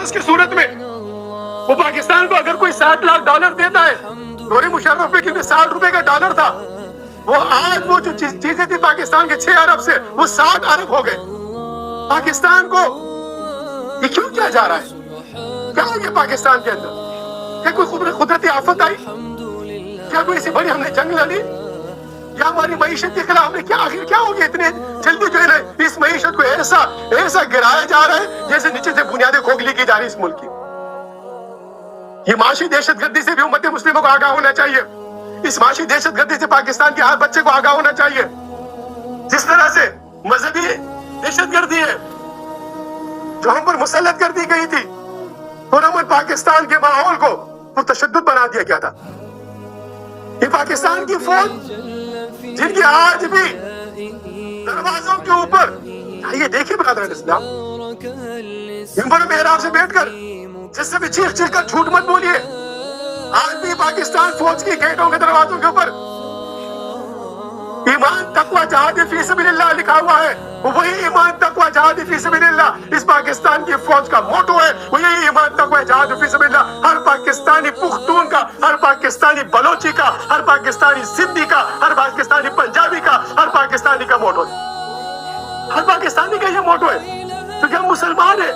एहसास की सूरत में वो पाकिस्तान को अगर कोई $60 लाख देता है, नूरी मुशर्रफ पे क्योंकि $60 का डॉलर था, वो आज वो जो चीजें थी पाकिस्तान के 6 अरब से वो 60 अरब हो गए। पाकिस्तान को ये क्यों किया जा रहा है? क्या हो गया पाकिस्तान के अंदर? क्या कोई कुदरती आफत आई? क्या कोई ऐसी बड़ी हमने जंग लड़ी? या हमारी मईशत के खिलाफ हमने क्या आखिर क्या हो गया? इतने जल्दी जो है ना इस मईशत को ऐसा गिराया जा रहा है जैसे नीचे से बुनियादें खोखली की जा रही इस मुल्क की। ये माशी दहशतगर्दी से भी उम्मत मुस्लिमों को आगाह होना चाहिए। इस माशी दहशतगर्दी से पाकिस्तान के हर बच्चे को आगाह होना चाहिए। जिस तरह से मजहबी दहशतगर्दी है जो हम पर मुसल्लत कर दी गई थी, पुरअमन पाकिस्तान के माहौल को पुरतशद्दुद बना दिया गया था। ये पाकिस्तान की फौज जिनकी आज भी दरवाजों के ऊपर, ये देखिए ब्रदर इस्लाम, मिंबर मेहराब से बैठकर जिससे भी चीख कर झूठ मत बोलिए। आज भी पाकिस्तान फौज की गेटों के दरवाजों के ऊपर ईमान तकवा जहाद फी सबीलिल्लाह लिखा हुआ है। वही ईमान तकवा जहाद फी सबीलिल्लाह इस पाकिस्तान की फौज का मोटो है। वही ईमान तकवा जहाद फी सबीलिल्लाह हर पाकिस्तानी पुख्तून का, हर पाकिस्तानी बलोची का, हर पाकिस्तानी सिंधी का, हर पाकिस्तानी पंजाबी का, हर पाकिस्तानी का मोटो है। हर पाकिस्तानी का ये मोटो है क्योंकि हम मुसलमान हैं।